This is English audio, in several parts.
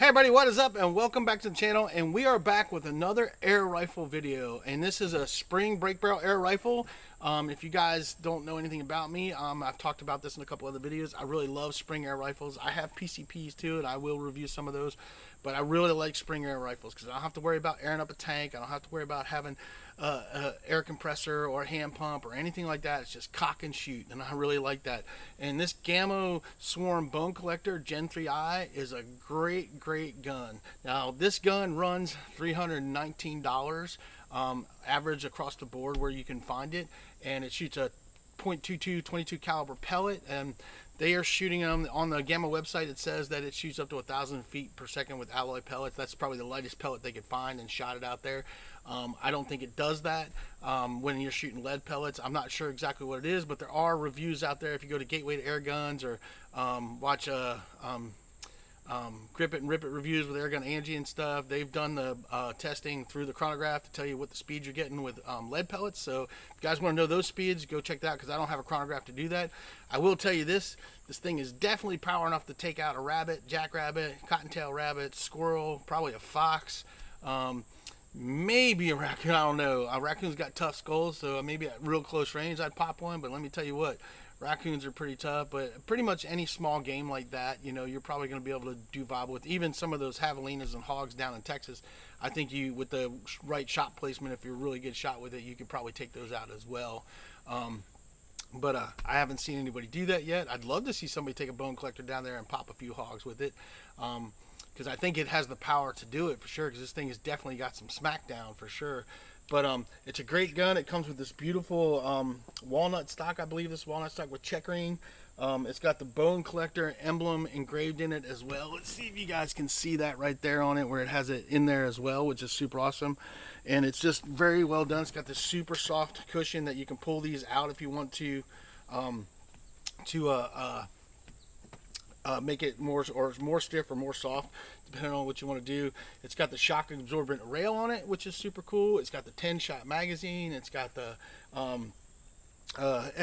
Hey everybody, what is up and welcome back to the channel, and we are back with another air rifle video, and this is a spring break barrel air rifle. If you guys don't know anything about me, I've talked about this in a couple other videos. I really love spring air rifles. I have PCPs too, and I will review some of those, but I really like spring air rifles because I don't have to worry about airing up a tank. I don't have to worry about having air compressor or a hand pump or anything like that. It's just cock and shoot, and I really like that. And this Gamo Swarm Bone Collector Gen 3i is a great gun. Now this gun runs $319 average across the board where you can find it, and it shoots a .22 22 caliber pellet, and they are shooting them on the Gamo website. It says that it shoots up to 1,000 feet per second with alloy pellets. That's probably the lightest pellet they could find and shot it out there. I don't think it does that when you're shooting lead pellets. I'm not sure exactly what it is, but there are reviews out there. If you go to Gateway to Air Guns or watch Grip It and Rip It reviews with Airgun Angie and stuff, they've done the testing through the chronograph to tell you what the speed you're getting with lead pellets. So if you guys want to know those speeds, go check that out, because I don't have a chronograph to do that. I will tell you this thing is definitely power enough to take out a rabbit, jackrabbit, cottontail rabbit, squirrel, probably a fox, maybe a raccoon. I don't know. A raccoon's got tough skulls, so maybe at real close range I'd pop one, but let me tell you what, raccoons are pretty tough. But pretty much any small game like that, you know, you're probably going to be able to do viable with. Even some of those javelinas and hogs down in Texas, I think you, with the right shot placement, if you're a really good shot with it, you could probably take those out as well. But I haven't seen anybody do that yet. I'd love to see somebody take a bone collector down there and pop a few hogs with it, because I think it has the power to do it for sure, because this thing has definitely got some smackdown for sure. But it's a great gun. It comes with this beautiful walnut stock. I believe this walnut stock with checkering. It's got the bone collector emblem engraved in it as well. Let's see if you guys can see that right there on it, where it has it in there as well, which is super awesome. And it's just very well done. It's got this super soft cushion that you can pull these out if you want to make it more stiff or more soft, depending on what you want to do. It's got the shock absorbent rail on it, which is super cool. It's got the 10-shot magazine. It's got the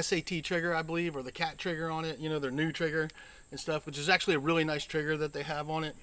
SAT trigger, I believe, or the cat trigger on it, you know, their new trigger and stuff, which is actually a really nice trigger that they have on it.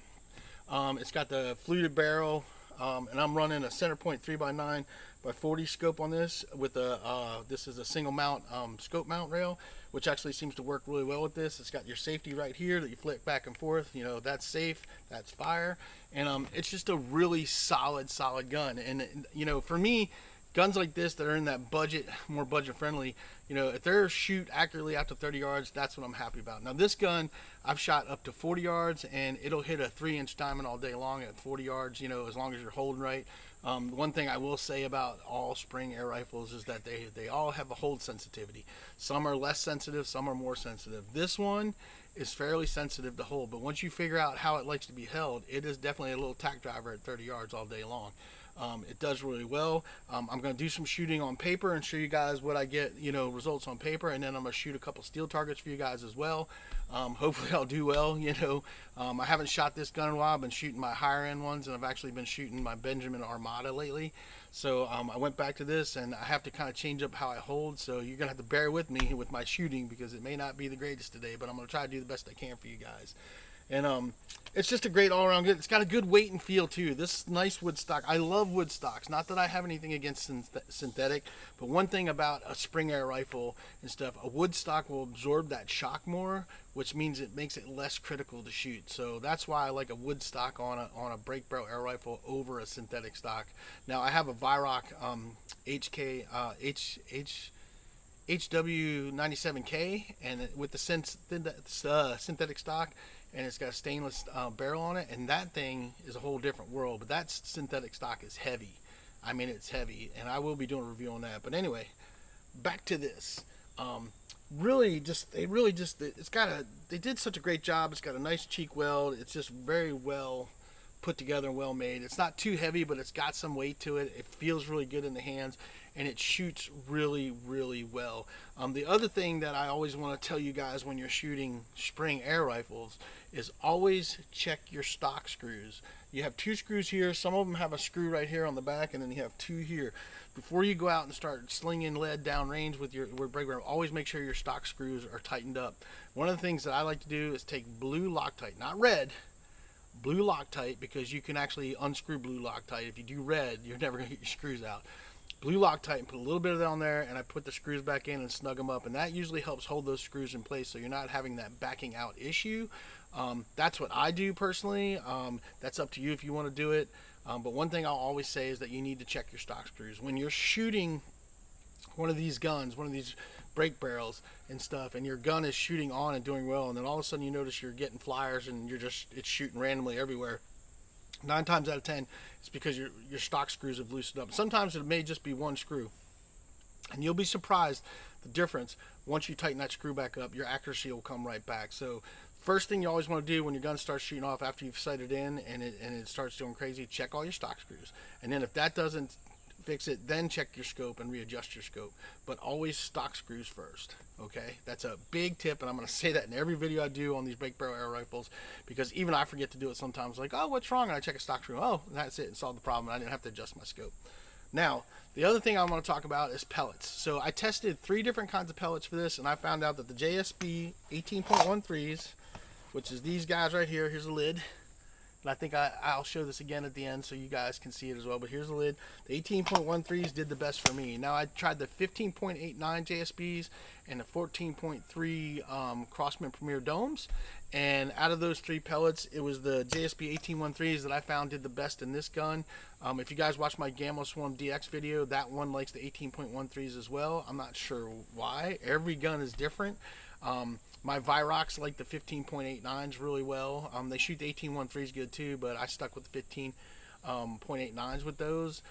It's got the fluted barrel, and I'm running a Centerpoint 3x9 by 40 scope on this with a this is a single mount scope mount rail, which actually seems to work really well with this. It's got your safety right here that you flip back and forth, you know, that's safe, that's fire. And it's just a really solid gun. And you know, for me, guns like this that are in that budget, more budget friendly, you know, if they're shoot accurately out to 30 yards, that's what I'm happy about. Now this gun, I've shot up to 40 yards, and it'll hit a 3-inch diamond all day long at 40 yards, you know, as long as you're holding right. One thing I will say about all spring air rifles is that they all have a hold sensitivity. Some are less sensitive, some are more sensitive. This one is fairly sensitive to hold, but once you figure out how it likes to be held, it is definitely a little tack driver at 30 yards all day long. It does really well. I'm going to do some shooting on paper and show you guys what I get, you know, results on paper, and then I'm going to shoot a couple steel targets for you guys as well. Hopefully I'll do well, you know. I haven't shot this gun in a while. I've been shooting my higher end ones, and I've actually been shooting my Benjamin Armada lately. So I went back to this, and I have to kind of change up how I hold, so you're going to have to bear with me with my shooting, because it may not be the greatest today, but I'm going to try to do the best I can for you guys. And it's just a great all-around good. It's got a good weight and feel too. This nice wood stock. I love wood stocks. Not that I have anything against synthetic, but one thing about a spring air rifle and stuff, a wood stock will absorb that shock more, which means it makes it less critical to shoot. So that's why I like a wood stock on a break barrel air rifle over a synthetic stock. Now I have a Vyrock HW97K, and with the synthetic stock, and it's got a stainless barrel on it, and that thing is a whole different world. But that synthetic stock is heavy. I mean, it's heavy, and I will be doing a review on that. But anyway, back to this. They did such a great job. It's got a nice cheek weld. It's just very well put together and well made. It's not too heavy, but it's got some weight to it. It feels really good in the hands, and it shoots really well. The other thing that I always want to tell you guys when you're shooting spring air rifles is always check your stock screws. You have 2 screws here. Some of them have a screw right here on the back, and then you have 2 here. Before you go out and start slinging lead down range with your break barrel, always make sure your stock screws are tightened up. One of the things that I like to do is take blue Loctite, not red, blue Loctite, because you can actually unscrew blue Loctite. If you do red, you're never going to get your screws out. Blue Loctite, and put a little bit of that on there, and I put the screws back in and snug them up, and that usually helps hold those screws in place so you're not having that backing out issue. That's what I do personally. That's up to you if you want to do it. But one thing I'll always say is that you need to check your stock screws. When you're shooting one of these guns, one of these brake barrels and stuff, and your gun is shooting on and doing well, and then all of a sudden you notice you're getting flyers and it's shooting randomly everywhere, 9 times out of 10 it's because your stock screws have loosened up. Sometimes it may just be one screw, and you'll be surprised the difference. Once you tighten that screw back up, your accuracy will come right back. So first thing you always want to do when your gun starts shooting off after you've sighted in and it starts doing crazy, check all your stock screws. And then if that doesn't fix it, then check your scope and readjust your scope. But always stock screws first, okay? That's a big tip, and I'm going to say that in every video I do on these brake barrel air rifles, because even I forget to do it sometimes. Like, oh, what's wrong? And I check a stock screw. Oh, and that's it. It solved the problem. I didn't have to adjust my scope. Now, the other thing I'm going to talk about is pellets. So I tested 3 different kinds of pellets for this, and I found out that the JSB 18.13s, which is these guys right here, here's the lid. And I think I'll show this again at the end so you guys can see it as well. But here's the lid. The 18.13s did the best for me. Now I tried the 15.89 JSBs and the 14.3 Crossman Premier Domes. And out of those 3 pellets, it was the JSB 18.13s that I found did the best in this gun. If you guys watch my Gamo Swarm DX video, that one likes the 18.13s as well. I'm not sure why. Every gun is different. My Virox like the 15.89s really well. They shoot the 18.13s good too, but I stuck with the 15.89s with those.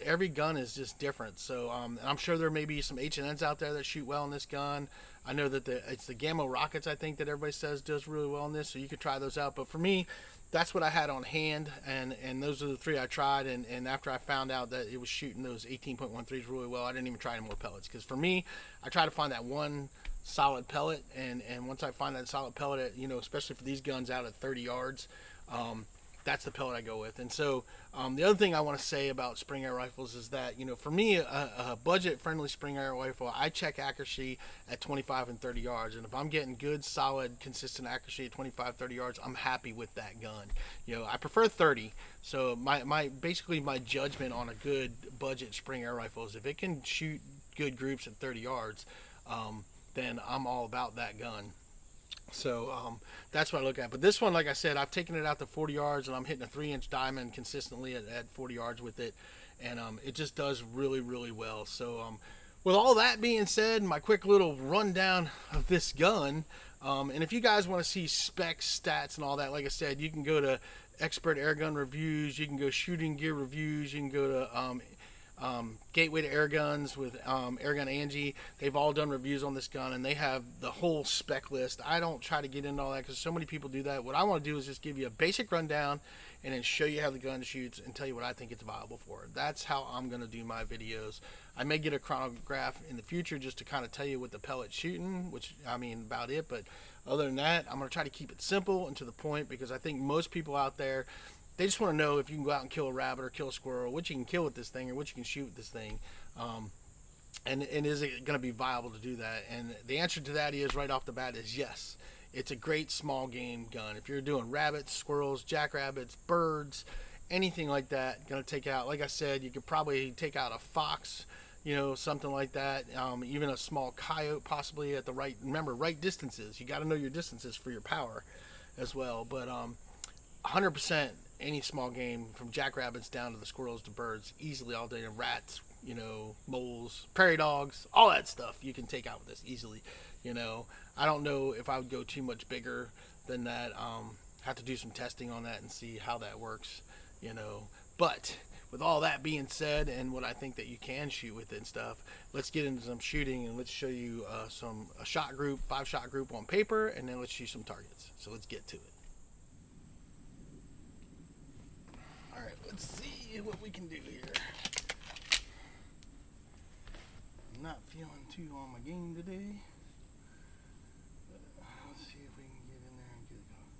Every gun is just different. So and I'm sure there may be some H&Ns out there that shoot well in this gun. I know that it's the Gamo rockets, I think, that everybody says does really well in this, so you could try those out. But for me, that's what I had on hand, and those are the 3 I tried. And after I found out that it was shooting those 18.13s really well, I didn't even try any more pellets, because for me, I try to find that one solid pellet, and once I find that solid pellet at, especially for these guns out at 30 yards, that's the pellet I go with. And so the other thing I want to say about spring air rifles is that, for me, a budget friendly spring air rifle, I check accuracy at 25 and 30 yards, and if I'm getting good solid consistent accuracy at 25-30 yards, I'm happy with that gun. I prefer 30. So basically my judgment on a good budget spring air rifle is if it can shoot good groups at 30 yards, then I'm all about that gun. So that's what I look at. But this one, like I said, I've taken it out to 40 yards, and I'm hitting a 3-inch diamond consistently at 40 yards with it, and it just does really, really well. So with all that being said, my quick little rundown of this gun, and if you guys want to see specs, stats, and all that, like I said, you can go to Expert Airgun Reviews, you can go Shooting Gear Reviews, you can go to Gateway to Air Guns with Airgun Angie. They've all done reviews on this gun, and they have the whole spec list. I don't try to get into all that because so many people do that. What I want to do is just give you a basic rundown and then show you how the gun shoots and tell you what I think it's viable for. That's how I'm going to do my videos. I may get a chronograph in the future just to kind of tell you what the pellet's shooting, which, I mean, about it. But other than that, I'm going to try to keep it simple and to the point, because I think most people out there, they just want to know if you can go out and kill a rabbit or kill a squirrel, what you can kill with this thing or what you can shoot with this thing. And is it going to be viable to do that? And the answer to that is, right off the bat, is yes. It's a great small game gun. If you're doing rabbits, squirrels, jackrabbits, birds, anything like that, going to take out, like I said, you could probably take out a fox, something like that. Even a small coyote possibly at the right, remember, right distances. You got to know your distances for your power as well. But 100% any small game, from jackrabbits down to the squirrels to birds, easily all day. And rats, moles, prairie dogs, all that stuff you can take out with this easily. I don't know if I would go too much bigger than that. Have to do some testing on that and see how that works. But with all that being said, and what I think that you can shoot with it and stuff, let's get into some shooting, and let's show you a shot group, 5-shot group on paper, and then let's shoot some targets. So let's get to it. Alright, let's see what we can do here. I'm not feeling too on my game today. But let's see if we can get in there and get it going.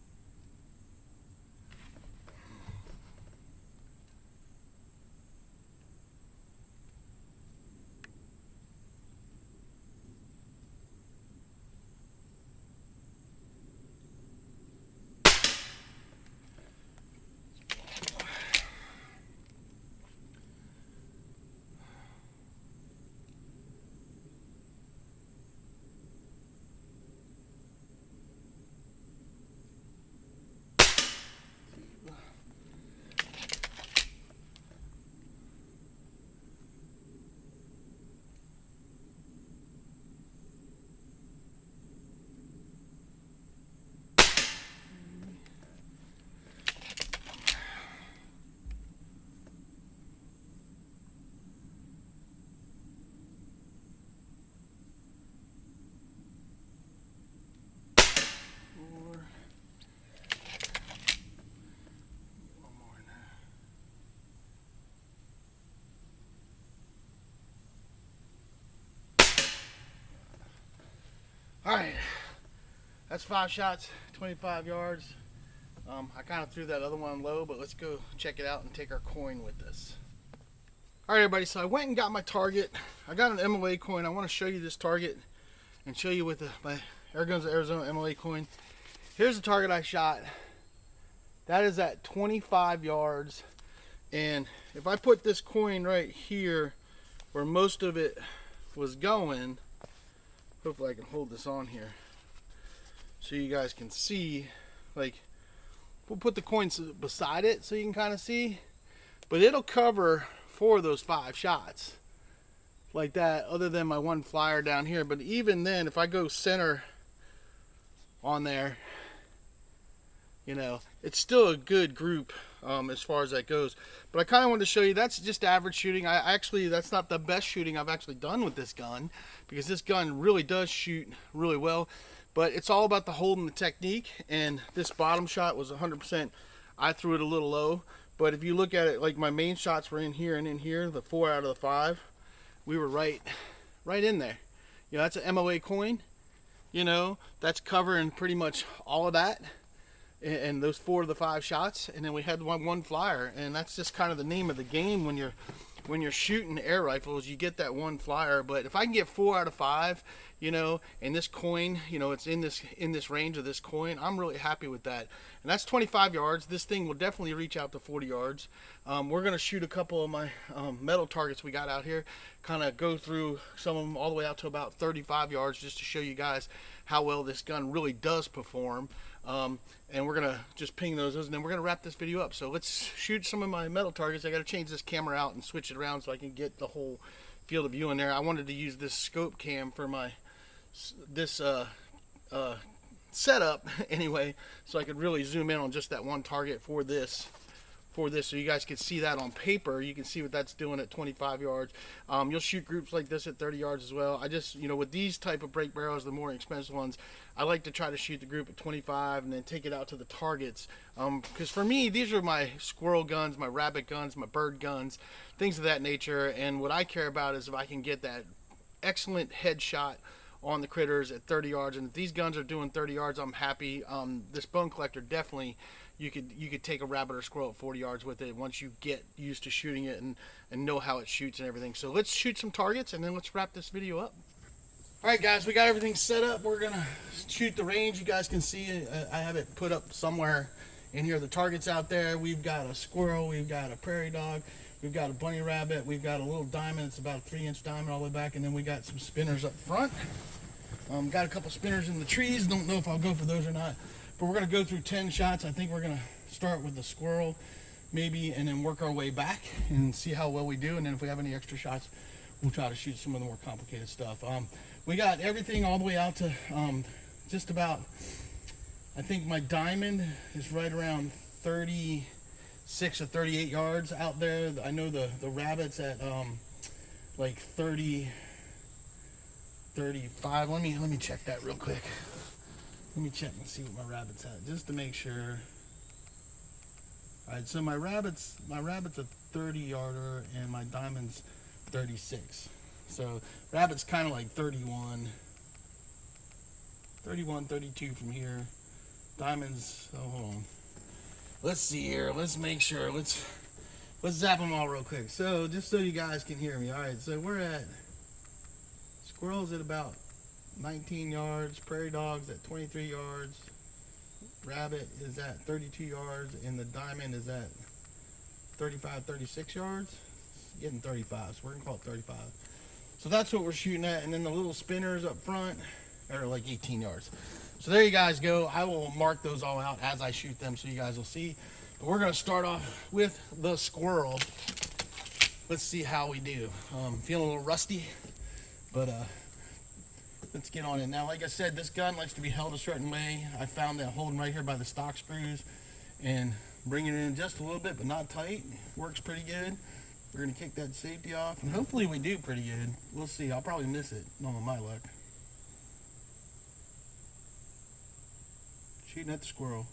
That's 5 shots, 25 yards. I kind of threw that other one low, but let's go check it out and take our coin with us. All right, everybody, so I went and got my target. I got an MLA coin. I want to show you this target and show you with my Airguns of Arizona MLA coin. Here's the target I shot. That is at 25 yards. And if I put this coin right here where most of it was going, hopefully I can hold this on here so you guys can see, like, we'll put the coins beside it so you can kind of see, but it'll cover 4 of those 5 shots like that, other than my one flyer down here. But even then, if I go center on there, you know, it's still a good group as far as that goes. But I kind of wanted to show you that's just average shooting. That's not the best shooting I've actually done with this gun, because this gun really does shoot really well. But it's all about the hold and the technique, and this bottom shot was 100%. I threw it a little low, but if you look at it, like my main shots were in here and in here, the 4 out of the 5, we were right in there. You know, that's an MOA coin. You know, that's covering pretty much all of that, and those 4 of the 5 shots, and then we had one flyer, and that's just kind of the name of the game when you're shooting air rifles. You get that one flyer. But if I can get 4 out of 5, you know, and this coin, you know, it's in this range of this coin, I'm really happy with that. And that's 25 yards. This thing will definitely reach out to 40 yards. We're going to shoot a couple of my metal targets we got out here, kind of go through some of them all the way out to about 35 yards, just to show you guys how well this gun really does perform. And we're going to just ping those, and then we're going to wrap this video up. So let's shoot some of my metal targets. I got to change this camera out and switch it around so I can get the whole field of view in there. I wanted to use this scope cam for this setup anyway, so I could really zoom in on just that one target for this, so you guys can see that on paper. You can see what that's doing at 25 yards. You'll shoot groups like this at 30 yards as well. I just, you know, with these type of break barrels, the more expensive ones, I like to try to shoot the group at 25 and then take it out to the targets. Because for me, these are my squirrel guns, my rabbit guns, my bird guns, things of that nature. And what I care about is if I can get that excellent headshot on the critters at 30 yards. And if these guns are doing 30 yards, I'm happy. This bone collector, definitely you could take a rabbit or squirrel at 40 yards with it once you get used to shooting it and know how it shoots and everything. So let's shoot some targets and then let's wrap this video up. All right, guys, we got everything set up. We're gonna shoot the range. You guys can see I have it put up somewhere in here. The targets out there. We've got a squirrel, we've got a prairie dog, we've got a bunny rabbit, we've got a little diamond. It's about a 3-inch diamond all the way back, and then we got some spinners up front. Got a couple spinners in the trees. Don't know if I'll go for those or not, but we're gonna go through 10 shots. I think we're gonna start with the squirrel maybe, and then work our way back and see how well we do. And then if we have any extra shots, we'll try to shoot some of the more complicated stuff. We got everything all the way out to just about, I think my diamond is right around 36 or 38 yards out there. I know the rabbit's at like 30, 35. Let me check that real quick. Let me check and see what my rabbit's at, just to make sure. All right, so my rabbit's a 30 yarder and my diamond's 36. So rabbit's kind of like 31, 32 from here. Diamonds, oh, hold on. Let's see here. Let's make sure. Let's zap them all real quick. So just so you guys can hear me. All right, so we're at squirrels at about 19 yards, prairie dogs at 23 yards, rabbit is at 32 yards, and the diamond is at 35, 36 yards. It's getting 35, so we're gonna call it 35. So that's what we're shooting at, and then the little spinners up front are like 18 yards. So there you guys go. I will mark those all out as I shoot them so you guys will see. But we're gonna start off with the squirrel. Let's see how we do. Feeling a little rusty, but let's get on it. Now, like I said, this gun likes to be held a certain way. I found that holding right here by the stock screws and bringing it in just a little bit, but not tight, works pretty good. We're gonna kick that safety off, and hopefully we do pretty good. We'll see. I'll probably miss it, not on my luck. Shooting at the squirrel.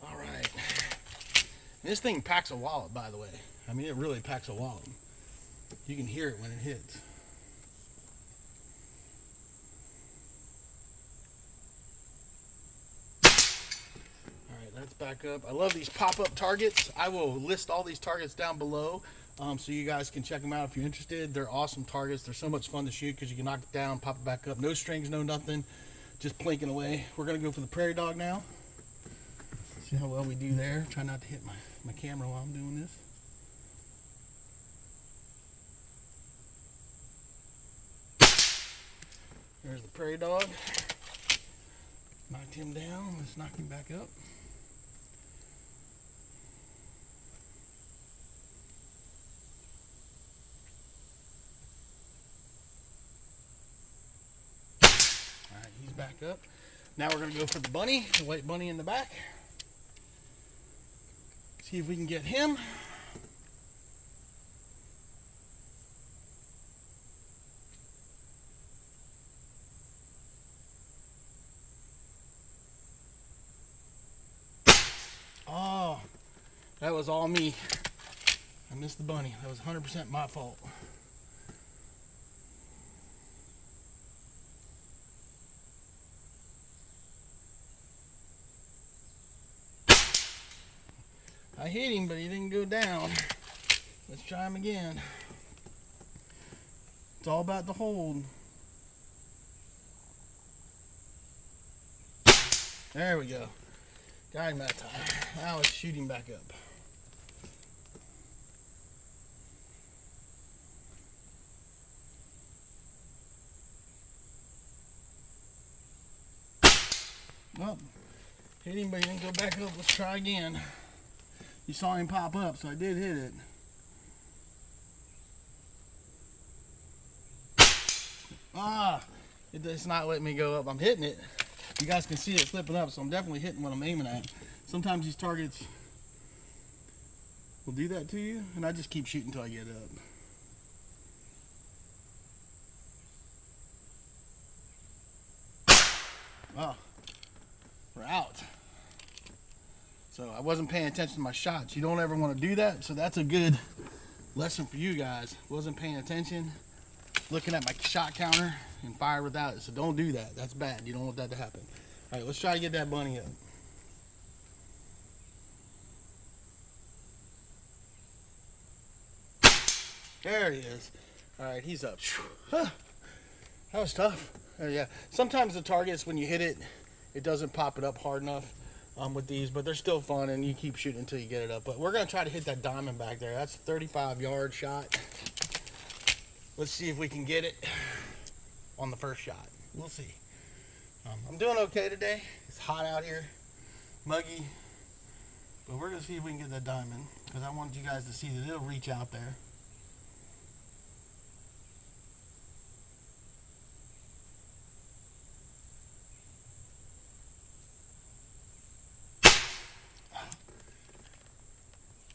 All right. This thing packs a wallop, by the way. I mean, it really packs a wallop. You can hear it when it hits. back up. I love these pop-up targets. I will list all these targets down below so you guys can check them out if you're interested. They're awesome targets. They're so much fun to shoot because you can knock it down, pop it back up. No strings, no nothing. Just plinking away. We're going to go for the prairie dog now. See how well we do there. Try not to hit my camera while I'm doing this. There's the prairie dog. Knocked him down. Let's knock him back up. Alright, he's back up. Now we're going to go for the bunny, the white bunny in the back. See if we can get him. Oh, that was all me. I missed the bunny. That was 100% my fault. I hit him, but he didn't go down. Let's try him again. It's all about the hold. There we go. Got him that time. Now let's shoot him back up. Well, hit him, but he didn't go back up. Let's try again. You saw him pop up, so I did hit it. It's not letting me go up. I'm hitting it. You guys can see it flipping up, so I'm definitely hitting what I'm aiming at. Sometimes these targets will do that to you, and I just keep shooting until I get up. Oh, we're out. So I wasn't paying attention to my shots. You don't ever want to do that, so that's a good lesson for you guys. Wasn't paying attention, looking at my shot counter, and fire without it. So don't do that. That's bad. You don't want that to happen. All right, let's try to get that bunny up. There he is. All right, he's up. That was tough. Yeah, sometimes the targets, when you hit it, it doesn't pop it up hard enough with these, but they're still fun, and you keep shooting until you get it up. But we're going to try to hit that diamond back there. That's a 35-yard shot. Let's see if we can get it on the first shot. We'll see. I'm doing okay today. It's hot out here, muggy, but we're going to see if we can get that diamond, because I wanted you guys to see that it'll reach out there.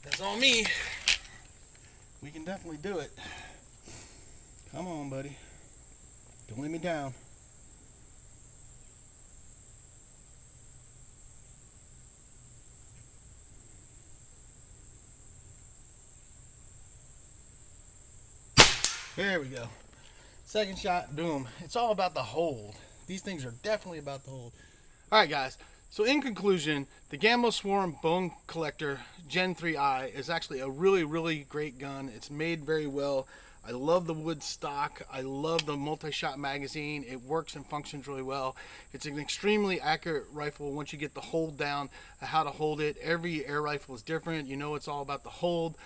That's on me. We can definitely do it. Come on, buddy. Don't let me down. There we go. Second shot, boom. It's all about the hold. These things are definitely about the hold. All right, guys. So in conclusion, the Gamo Swarm Bone Collector Gen 3i is actually a really, really great gun. It's made very well. I love the wood stock. I love the multi-shot magazine. It works and functions really well. It's an extremely accurate rifle once you get the hold down, how to hold it. Every air rifle is different. You know, it's all about the hold.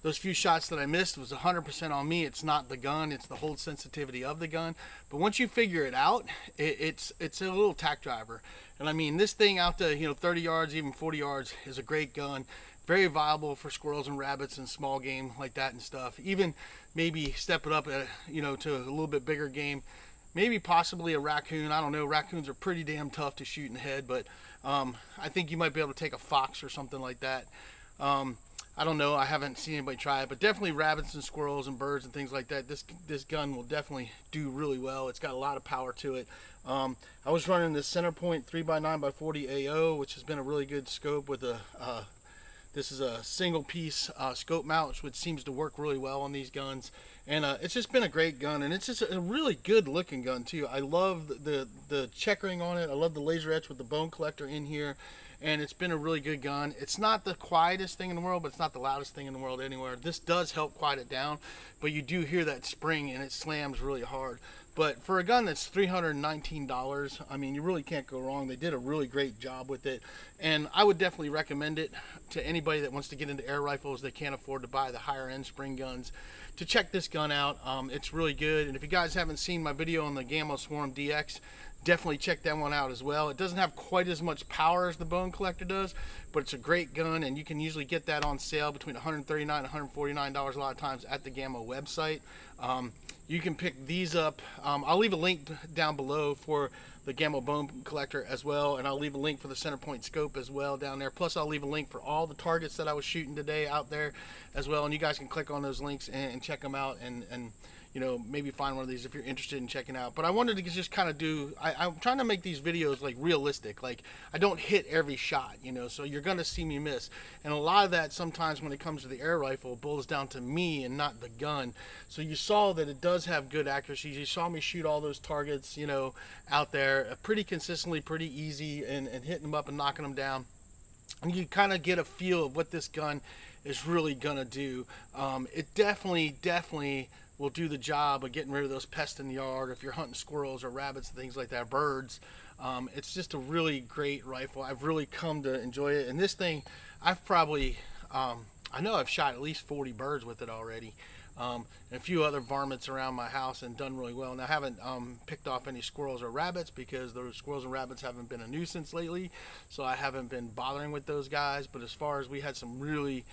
Those few shots that I missed was 100% on me. It's not the gun, it's the hold sensitivity of the gun. But once you figure it out, it's a little tack driver. And I mean, this thing out to 30 yards, even 40 yards is a great gun. Very viable for squirrels and rabbits and small game like that and stuff. Even maybe step it up to a little bit bigger game. Maybe possibly a raccoon. I don't know. Raccoons are pretty damn tough to shoot in the head, but I think you might be able to take a fox or something like that. I don't know. I haven't seen anybody try it, but definitely rabbits and squirrels and birds and things like that. This gun will definitely do really well. It's got a lot of power to it. I was running this Centerpoint 3x9x40 AO, which has been a really good scope with a this is a single piece scope mount, which seems to work really well on these guns. And it's just been a great gun, and it's just a really good looking gun too. I love the checkering on it. I love the laser etch with the bone collector in here, and it's been a really good gun. It's not the quietest thing in the world, but it's not the loudest thing in the world anywhere. This does help quiet it down, but you do hear that spring, and it slams really hard. But for a gun that's $319, I mean, you really can't go wrong. They did a really great job with it, and I would definitely recommend it to anybody that wants to get into air rifles. They can't afford to buy the higher end spring guns, to check this gun out. It's really good. And if you guys haven't seen my video on the Gamo Swarm DX, definitely check that one out as well. It doesn't have quite as much power as the bone collector does, but it's a great gun, and you can usually get that on sale between $139 and $149 a lot of times at the Gamo website. You can pick these up. I'll leave a link down below for the Gamo bone collector as well, and I'll leave a link for the center point scope as well down there. Plus I'll leave a link for all the targets that I was shooting today out there as well, and you guys can click on those links and check them out, and you know, maybe find one of these if you're interested in checking out. But I wanted to just kind of do, I'm trying to make these videos like realistic. Like, I don't hit every shot, you know, so you're going to see me miss. And a lot of that sometimes when it comes to the air rifle boils down to me and not the gun. So you saw that it does have good accuracy. You saw me shoot all those targets, you know, out there pretty consistently, pretty easy, and hitting them up and knocking them down. And you kind of get a feel of what this gun is really going to do. It definitely will do the job of getting rid of those pests in the yard if you're hunting squirrels or rabbits and things like that, birds. It's just a really great rifle. I've really come to enjoy it. And this thing, I've probably, I know I've shot at least 40 birds with it already. And a few other varmints around my house, and done really well. And I haven't picked off any squirrels or rabbits because those squirrels and rabbits haven't been a nuisance lately. So I haven't been bothering with those guys. But as far as, we had some really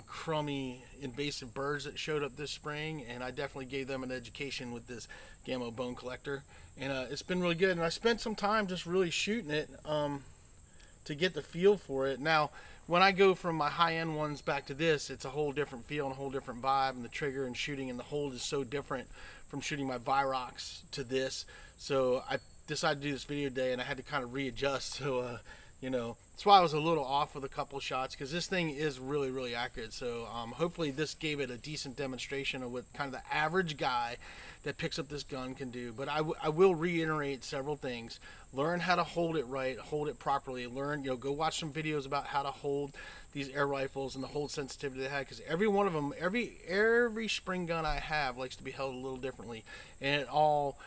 crummy invasive birds that showed up this spring, and I definitely gave them an education with this Gamo bone collector, and it's been really good. And I spent some time just really shooting it to get the feel for it. Now when I go from my high-end ones back to this, it's a whole different feel and a whole different vibe, and the trigger and shooting and the hold is so different from shooting my Virox to this. So I decided to do this video today, and I had to kind of readjust. So you know, that's why I was a little off with a couple shots, because this thing is really accurate. So hopefully this gave it a decent demonstration of what kind of the average guy that picks up this gun can do. But I will reiterate several things. Learn how to hold it right, hold it properly. Learn, you know, go watch some videos about how to hold these air rifles and the hold sensitivity they have, because every one of them, every spring gun I have likes to be held a little differently, and it all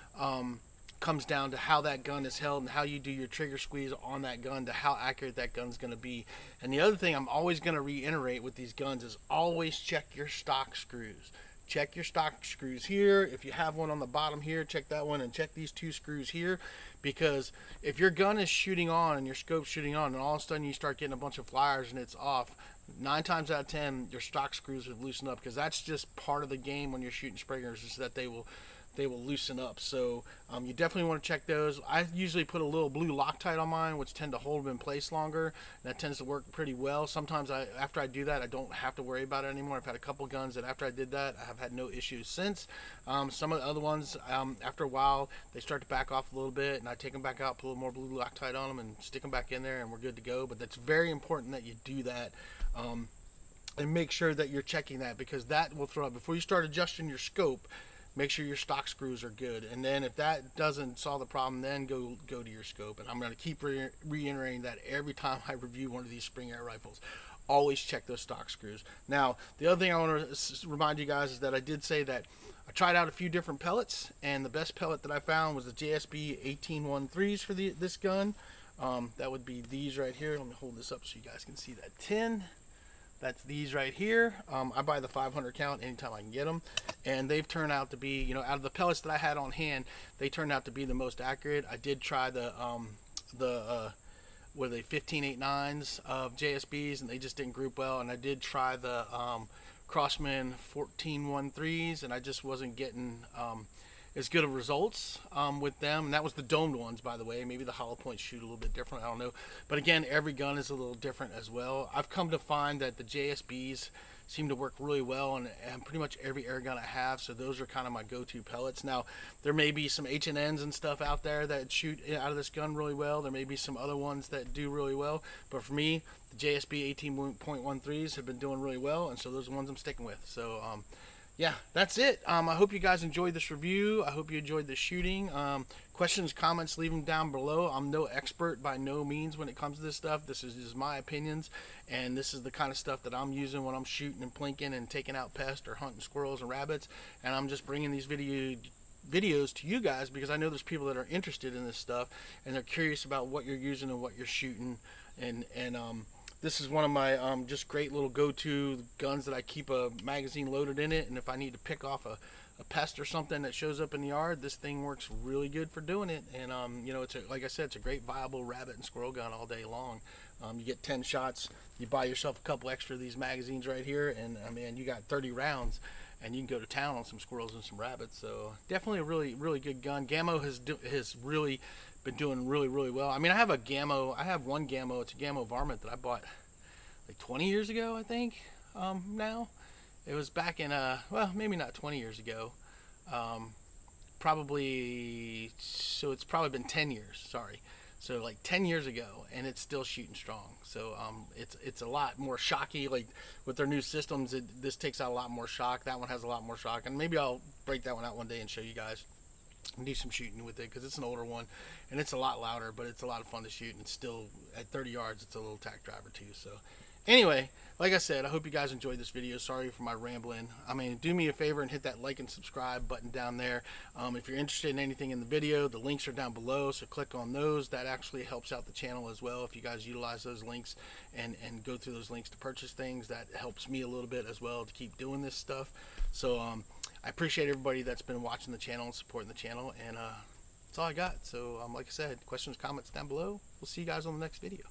comes down to how that gun is held and how you do your trigger squeeze on that gun to how accurate that gun's going to be. And the other thing I'm always going to reiterate with these guns is always check your stock screws. Check your stock screws here. If you have one on the bottom here, check that one, and check these two screws here, because if your gun is shooting on and your scope's shooting on, and all of a sudden you start getting a bunch of flyers and it's off, 9 times out of 10 your stock screws would loosen up, because that's just part of the game when you're shooting springers, is that they will loosen up. So you definitely want to check those. I usually put a little blue Loctite on mine, which tend to hold them in place longer. That tends to work pretty well. Sometimes after I do that, I don't have to worry about it anymore. I've had a couple guns that after I did that, I have had no issues since. Some of the other ones, after a while, they start to back off a little bit, and I take them back out, put a little more blue Loctite on them, and stick them back in there, and we're good to go. But that's very important that you do that. And make sure that you're checking that, because that will throw up. Before you start adjusting your scope, make sure your stock screws are good, and then if that doesn't solve the problem, then go to your scope. And I'm going to keep reiterating that every time I review one of these spring air rifles. Always check those stock screws. Now the other thing I want to remind you guys is that I did say that I tried out a few different pellets, and the best pellet that I found was the JSB 1813s for this gun. That would be these right here. Let me hold this up so you guys can see that tin. That's these right here. I buy the 500 count anytime I can get them, and they've turned out to be, you know, out of the pellets that I had on hand, they turned out to be the most accurate. I did try the 1589s of JSBs, and they just didn't group well. And I did try the Crossman 1413s, and I just wasn't getting as good of results with them. And that was the domed ones, by the way. Maybe the hollow points shoot a little bit different, I don't know. But again, every gun is a little different as well. I've come to find that the JSBs seem to work really well on pretty much every air gun I have, so those are kind of my go-to pellets. Now there may be some H&Ns and stuff out there that shoot out of this gun really well. There may be some other ones that do really well, but for me, the JSB 18.13s have been doing really well, and so those are the ones I'm sticking with. So yeah, that's it. I hope you guys enjoyed this review. I hope you enjoyed the shooting. Questions, comments, leave them down below. I'm no expert by no means when it comes to this stuff. This is just my opinions, and this is the kind of stuff that I'm using when I'm shooting and plinking and taking out pests or hunting squirrels and rabbits. And I'm just bringing these videos to you guys because I know there's people that are interested in this stuff and they're curious about what you're using and what you're shooting. And this is one of my just great little go-to guns that I keep a magazine loaded in it, and if I need to pick off a pest or something that shows up in the yard, this thing works really good for doing it. And you know, like I said, it's a great viable rabbit and squirrel gun all day long. You get 10 shots, you buy yourself a couple extra of these magazines right here, and I mean, you got 30 rounds and you can go to town on some squirrels and some rabbits. So definitely a really good gun. Gamo has really been doing really well. I mean, I have one Gamo. It's a Gamo varmint that I bought like 20 years ago, I think. Now it was back in well, maybe not 20 years ago, probably, so it's probably been 10 years, sorry. So like 10 years ago, and it's still shooting strong. So it's a lot more shocky. Like with their new systems, this takes out a lot more shock. That one has a lot more shock, and maybe I'll break that one out one day and show you guys and do some shooting with it, because it's an older one and it's a lot louder, but it's a lot of fun to shoot, and it's still at 30 yards it's a little tack driver too. So anyway, like I said, I hope you guys enjoyed this video. Sorry for my rambling. I mean, do me a favor and hit that like and subscribe button down there. If you're interested in anything in the video, the links are down below, so click on those. That actually helps out the channel as well. If you guys utilize those links and go through those links to purchase things, that helps me a little bit as well to keep doing this stuff. So I appreciate everybody that's been watching the channel and supporting the channel, and that's all I got. So like I said, questions, comments down below. We'll see you guys on the next video.